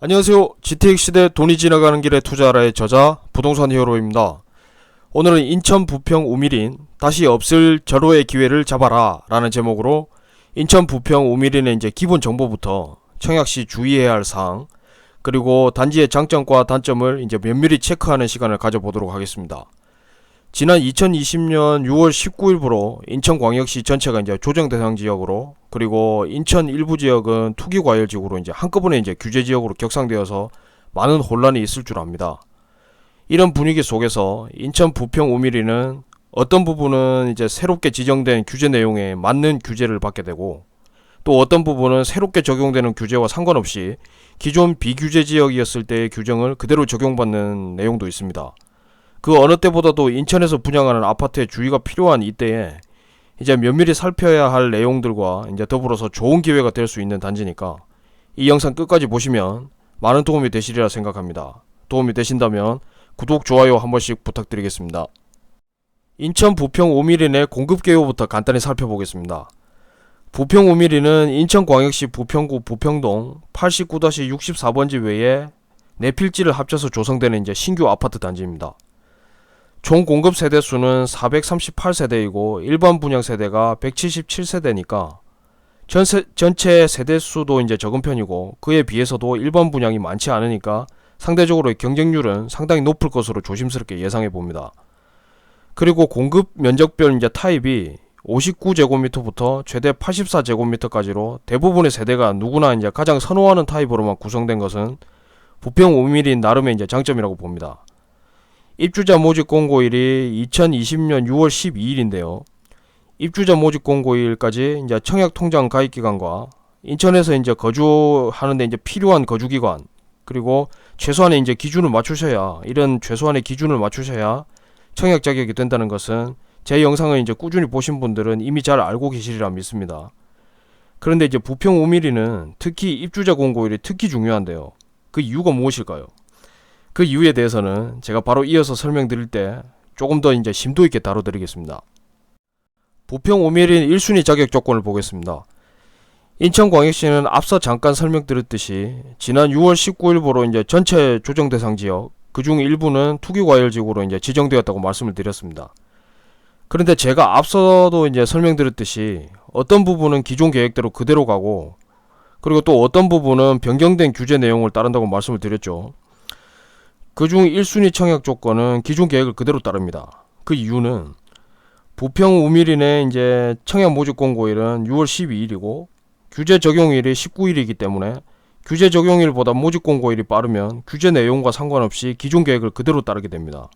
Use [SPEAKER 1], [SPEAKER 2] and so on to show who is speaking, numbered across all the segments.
[SPEAKER 1] 안녕하세요. GTX시대 돈이 지나가는 길에 투자하라의 저자 부동산 히어로입니다. 오늘은 인천 부평 우미린 다시 없을 절호의 기회를 잡아라 라는 제목으로 인천 부평 우미린의 이제 기본 정보부터 청약시 주의해야 할 사항, 그리고 단지의 장점과 단점을 이제 면밀히 체크하는 시간을 가져보도록 하겠습니다. 지난 2020년 6월 19일부로 인천광역시 전체가 이제 조정 대상 지역으로, 그리고 인천 일부 지역은 투기 과열 지역으로 이제 한꺼번에 이제 규제 지역으로 격상되어서 많은 혼란이 있을 줄 압니다. 이런 분위기 속에서 인천 부평 우미리는 어떤 부분은 이제 새롭게 지정된 규제 내용에 맞는 규제를 받게 되고, 또 어떤 부분은 새롭게 적용되는 규제와 상관없이 기존 비규제 지역이었을 때의 규정을 그대로 적용받는 내용도 있습니다. 그 어느 때보다도 인천에서 분양하는 아파트의 주의가 필요한 이때에 이제 면밀히 살펴야 할 내용들과 이제 더불어서 좋은 기회가 될 수 있는 단지니까 이 영상 끝까지 보시면 많은 도움이 되시리라 생각합니다. 도움이 되신다면 구독, 좋아요 한 번씩 부탁드리겠습니다. 인천 부평 우미린의 공급 개요부터 간단히 살펴보겠습니다. 부평 우미린은 인천광역시 부평구 부평동 89-64번지 외에 4필지를 합쳐서 조성되는 이제 신규 아파트 단지입니다. 총 공급 세대수는 438세대이고 일반 분양 세대가 177세대니까 전체 세대수도 이제 적은 편이고, 그에 비해서도 일반 분양이 많지 않으니까 상대적으로 경쟁률은 상당히 높을 것으로 조심스럽게 예상해 봅니다. 그리고 공급 면적별 이제 타입이 59제곱미터부터 최대 84제곱미터까지로 대부분의 세대가 누구나 이제 가장 선호하는 타입으로만 구성된 것은 부평 우미린 나름의 이제 장점이라고 봅니다. 입주자 모집 공고일이 2020년 6월 12일인데요. 입주자 모집 공고일까지 이제 청약 통장 가입 기간과 인천에서 이제 거주하는데 이제 필요한 거주 기간, 그리고 최소한의 이제 기준을 맞추셔야, 이런 최소한의 기준을 맞추셔야 청약 자격이 된다는 것은 제 영상을 이제 꾸준히 보신 분들은 이미 잘 알고 계시리라 믿습니다. 그런데 이제 부평 우미리는 특히 입주자 공고일이 특히 중요한데요. 그 이유가 무엇일까요? 그 이유에 대해서는 제가 바로 이어서 설명드릴 때 조금 더 이제 심도 있게 다뤄드리겠습니다. 부평 우미린 1순위 자격 조건을 보겠습니다. 인천광역시는 앞서 잠깐 설명드렸듯이 지난 6월 19일부로 이제 전체 조정 대상 지역, 그중 일부는 투기 과열 지역으로 이제 지정되었다고 말씀을 드렸습니다. 그런데 제가 앞서도 이제 설명드렸듯이 어떤 부분은 기존 계획대로 그대로 가고, 그리고 또 어떤 부분은 변경된 규제 내용을 따른다고 말씀을 드렸죠. 그중 1순위 청약 조건은 기존 계획을 그대로 따릅니다. 그 이유는 부평 우미린의 이제 청약 모집 공고일은 6월 12일이고 규제 적용일이 19일이기 때문에 규제 적용일보다 모집 공고일이 빠르면 규제 내용과 상관없이 기존 계획을 그대로 따르게 됩니다.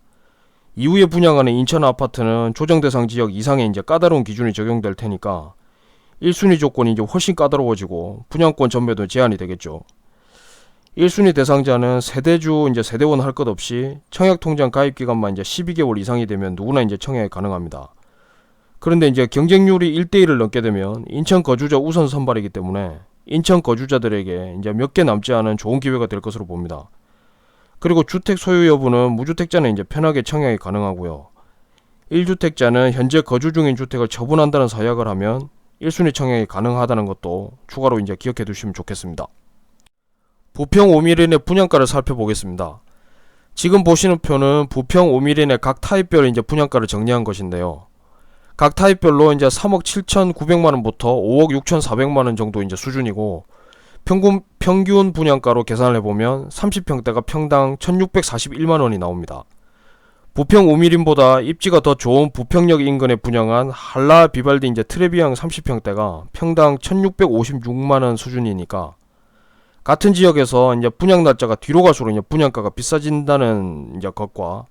[SPEAKER 1] 이후에 분양하는 인천 아파트는 조정 대상 지역 이상의 이제 까다로운 기준이 적용될 테니까 1순위 조건이 이제 훨씬 까다로워지고 분양권 전매도 제한이 되겠죠. 1순위 대상자는 세대주 이제 세대원 할 것 없이 청약 통장 가입 기간만 이제 12개월 이상이 되면 누구나 이제 청약이 가능합니다. 그런데 이제 경쟁률이 1대1을 넘게 되면 인천 거주자 우선 선발이기 때문에 인천 거주자들에게 이제 몇 개 남지 않은 좋은 기회가 될 것으로 봅니다. 그리고 주택 소유 여부는 무주택자는 이제 편하게 청약이 가능하고요. 1주택자는 현재 거주 중인 주택을 처분한다는 서약을 하면 1순위 청약이 가능하다는 것도 추가로 이제 기억해 두시면 좋겠습니다. 부평 우미린의 분양가를 살펴보겠습니다. 지금 보시는 표는 부평 우미린의 각 타입별 이제 분양가를 정리한 것인데요. 각 타입별로 이제 3억 7,900만원부터 5억 6,400만원 정도 이제 수준이고, 평균 분양가로 계산을 해보면 30평대가 평당 1,641만원이 나옵니다. 부평 우미린보다 입지가 더 좋은 부평역 인근에 분양한 한라 비발디 이제 트레비앙 30평대가 평당 1,656만원 수준이니까, 같은 지역에서 이제 분양 날짜가 뒤로 갈수록 이제 분양가가 비싸진다는 이제 것과,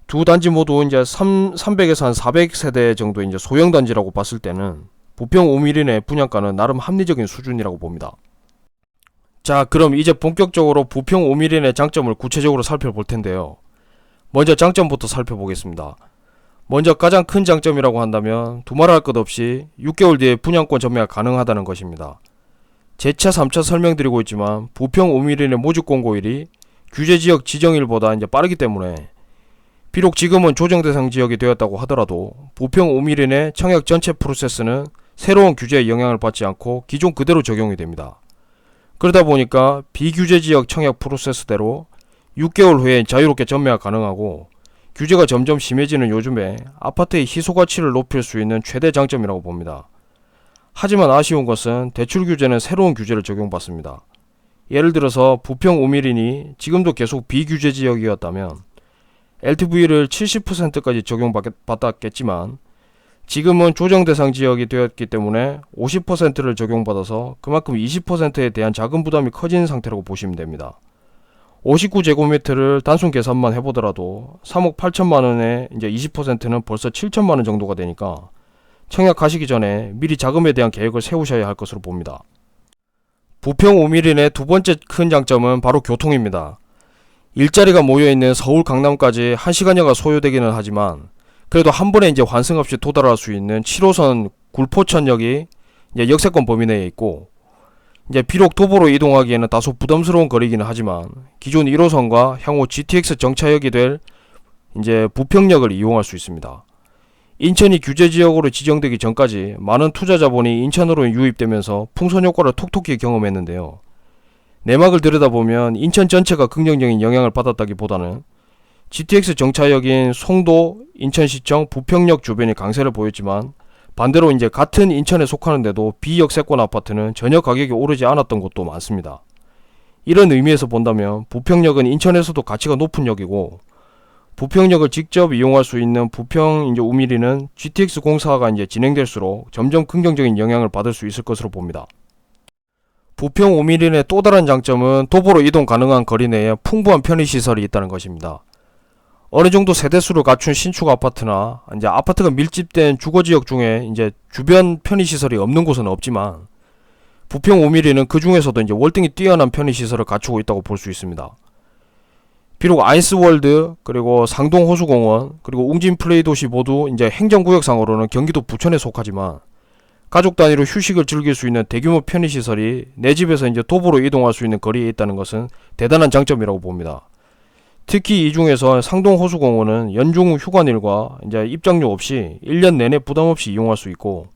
[SPEAKER 1] 두 단지 모두 이제 300에서 한 400세대 정도 이제 소형 단지라고 봤을 때는 부평 우미린의 분양가는 나름 합리적인 수준이라고 봅니다. 자, 그럼 이제 본격적으로 부평 우미린의 장점을 구체적으로 살펴볼 텐데요. 먼저 장점부터 살펴보겠습니다. 먼저 가장 큰 장점이라고 한다면 두말할 것 없이 6개월 뒤에 분양권 전매가 가능하다는 것입니다. 재차 3차 설명드리고 있지만 부평 우미린의 모집 공고일이 규제지역 지정일보다 이제 빠르기 때문에 비록 지금은 조정 대상 지역이 되었다고 하더라도 부평 우미린의 청약 전체 프로세스는 새로운 규제에 영향을 받지 않고 기존 그대로 적용이 됩니다. 그러다 보니까 비규제지역 청약 프로세스대로 6개월 후에 자유롭게 전매가 가능하고, 규제가 점점 심해지는 요즘에 아파트의 희소가치를 높일 수 있는 최대 장점이라고 봅니다. 하지만 아쉬운 것은 대출 규제는 새로운 규제를 적용받습니다. 예를 들어서 부평 5밀린이 지금도 계속 비규제 지역이었다면 LTV를 70%까지 적용받았겠지만, 지금은 조정 대상 지역이 되었기 때문에 50%를 적용받아서 그만큼 20%에 대한 자금 부담이 커진 상태라고 보시면 됩니다. 59제곱미터를 단순 계산만 해보더라도 3억 8천만원에 이제 20%는 벌써 7천만원 정도가 되니까 청약하시기 전에 미리 자금에 대한 계획을 세우셔야 할 것으로 봅니다. 부평 5밀린의 두 번째 큰 장점은 바로 교통입니다. 일자리가 모여있는 서울 강남까지 1시간여가 소요되기는 하지만, 그래도 한 번에 이제 환승 없이 도달할 수 있는 7호선 굴포천역이 이제 역세권 범위 내에 있고, 이제 비록 도보로 이동하기에는 다소 부담스러운 거리기는 하지만 기존 1호선과 향후 GTX 정차역이 될 이제 부평역을 이용할 수 있습니다. 인천이 규제지역으로 지정되기 전까지 많은 투자 자본이 인천으로 유입되면서 풍선 효과를 톡톡히 경험했는데요. 내막을 들여다보면 인천 전체가 긍정적인 영향을 받았다기보다는 GTX 정차역인 송도, 인천시청, 부평역 주변이 강세를 보였지만, 반대로 이제 같은 인천에 속하는데도 비역세권 아파트는 전혀 가격이 오르지 않았던 곳도 많습니다. 이런 의미에서 본다면 부평역은 인천에서도 가치가 높은 역이고, 부평역을 직접 이용할 수 있는 부평 이제 5밀리는 GTX 공사가 이제 진행될수록 점점 긍정적인 영향을 받을 수 있을 것으로 봅니다. 부평 5밀린의 또 다른 장점은 도보로 이동 가능한 거리 내에 풍부한 편의시설이 있다는 것입니다. 어느 정도 세대수를 갖춘 신축 아파트나 이제 아파트가 밀집된 주거지역 중에 이제 주변 편의시설이 없는 곳은 없지만, 부평 5밀리는 그 중에서도 이제 월등히 뛰어난 편의시설을 갖추고 있다고 볼 수 있습니다. 비록 아이스월드, 그리고 상동호수공원, 그리고 웅진플레이 도시 모두 이제 행정구역상으로는 경기도 부천에 속하지만, 가족 단위로 휴식을 즐길 수 있는 대규모 편의시설이 내 집에서 이제 도보로 이동할 수 있는 거리에 있다는 것은 대단한 장점이라고 봅니다. 특히 이 중에서 상동호수공원은 연중 휴관일과 이제 입장료 없이 1년 내내 부담 없이 이용할 수 있고,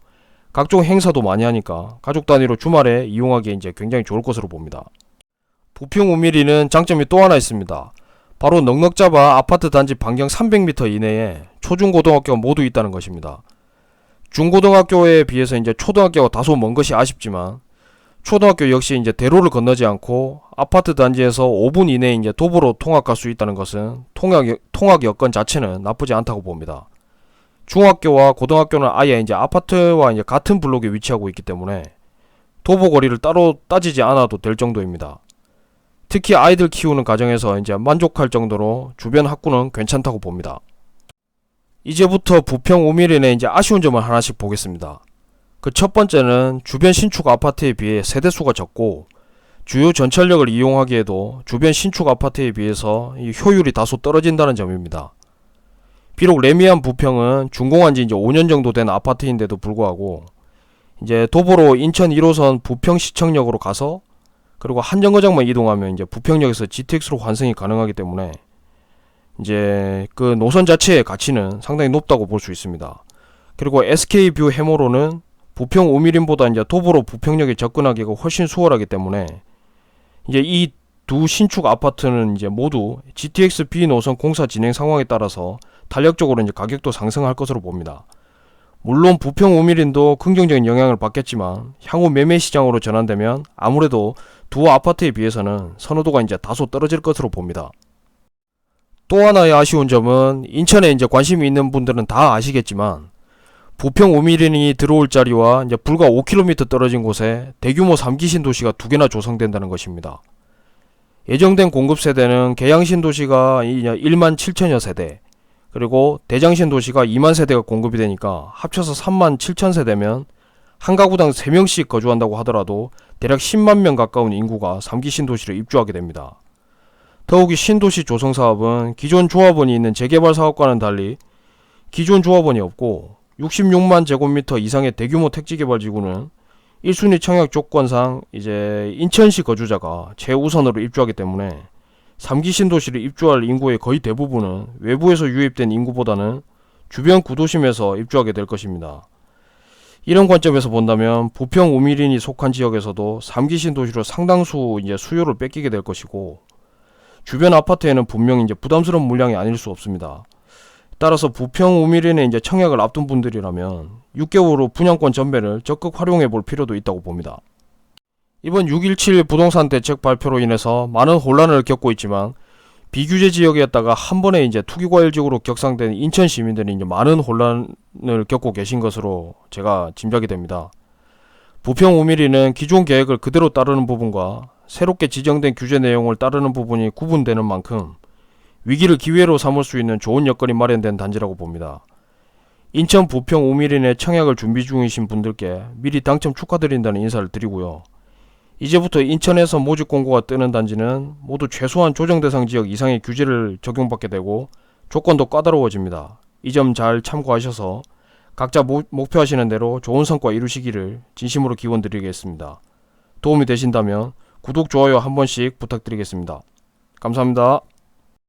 [SPEAKER 1] 각종 행사도 많이 하니까 가족 단위로 주말에 이용하기에 이제 굉장히 좋을 것으로 봅니다. 부평 5밀리는 장점이 또 하나 있습니다. 바로 넉넉 잡아 아파트 단지 반경 300m 이내에 초중고등학교가 모두 있다는 것입니다. 중고등학교에 비해서 이제 초등학교가 다소 먼 것이 아쉽지만, 초등학교 역시 이제 대로를 건너지 않고 아파트 단지에서 5분 이내에 이제 도보로 통학할 수 있다는 것은 통학 여건 자체는 나쁘지 않다고 봅니다. 중학교와 고등학교는 아예 이제 아파트와 이제 같은 블록에 위치하고 있기 때문에 도보 거리를 따로 따지지 않아도 될 정도입니다. 특히 아이들 키우는 가정에서 이제 만족할 정도로 주변 학구는 괜찮다고 봅니다. 이제부터 부평 5밀린의 이제 아쉬운 점을 하나씩 보겠습니다. 그 첫 번째는 주변 신축 아파트에 비해 세대수가 적고, 주요 전철역을 이용하기에도 주변 신축 아파트에 비해서 이 효율이 다소 떨어진다는 점입니다. 비록 레미안 부평은 준공한 지 이제 5년 정도 된 아파트인데도 불구하고 이제 도보로 인천 1호선 부평시청역으로 가서, 그리고 한 정거장만 이동하면 이제 부평역에서 GTX로 환승이 가능하기 때문에 이제 그 노선 자체의 가치는 상당히 높다고 볼 수 있습니다. 그리고 SK뷰 해모로는 부평 5밀린보다 이제 도보로 부평역에 접근하기가 훨씬 수월하기 때문에 이제 이 두 신축 아파트는 이제 모두 GTX B 노선 공사 진행 상황에 따라서 탄력적으로 이제 가격도 상승할 것으로 봅니다. 물론 부평 5밀린도 긍정적인 영향을 받겠지만, 향후 매매 시장으로 전환되면 아무래도 두 아파트에 비해서는 선호도가 이제 다소 떨어질 것으로 봅니다. 또 하나의 아쉬운 점은, 인천에 이제 관심이 있는 분들은 다 아시겠지만, 부평 5밀린이 들어올 자리와 이제 불과 5km 떨어진 곳에 대규모 3기 신도시가 두 개나 조성된다는 것입니다. 예정된 공급 세대는 계양 신도시가 1만 7천여 세대, 그리고 대장 신도시가 2만 세대가 공급이 되니까 합쳐서 3만 7천 세대면 한 가구당 3명씩 거주한다고 하더라도 대략 10만 명 가까운 인구가 3기 신도시를 입주하게 됩니다. 더욱이 신도시 조성 사업은 기존 조합원이 있는 재개발 사업과는 달리 기존 조합원이 없고, 66만 제곱미터 이상의 대규모 택지개발지구는 1순위 청약 조건상 이제 인천시 거주자가 최우선으로 입주하기 때문에 3기 신도시를 입주할 인구의 거의 대부분은 외부에서 유입된 인구보다는 주변 구도심에서 입주하게 될 것입니다. 이런 관점에서 본다면 부평 우미린이 속한 지역에서도 3기 신도시로 상당수 수요를 뺏기게 될 것이고, 주변 아파트에는 분명히 부담스러운 물량이 아닐 수 없습니다. 따라서 부평 우미린의 청약을 앞둔 분들이라면 6개월 후 분양권 전매를 적극 활용해 볼 필요도 있다고 봅니다. 이번 6.17 부동산 대책 발표로 인해서 많은 혼란을 겪고 있지만, 비규제 지역이었다가 한 번에 투기과열지구로 격상된 인천 시민들이 많은 혼란을 겪고 계신 것으로 제가 짐작이 됩니다. 부평 우미리는 기존 계획을 그대로 따르는 부분과 새롭게 지정된 규제 내용을 따르는 부분이 구분되는 만큼 위기를 기회로 삼을 수 있는 좋은 여건이 마련된 단지라고 봅니다. 인천 부평 우미린의 청약을 준비 중이신 분들께 미리 당첨 축하드린다는 인사를 드리고요. 이제부터 인천에서 모집 공고가 뜨는 단지는 모두 최소한 조정 대상 지역 이상의 규제를 적용받게 되고 조건도 까다로워집니다. 이 점 잘 참고하셔서 각자 목표하시는 대로 좋은 성과 이루시기를 진심으로 기원드리겠습니다. 도움이 되신다면 구독, 좋아요 한 번씩 부탁드리겠습니다. 감사합니다.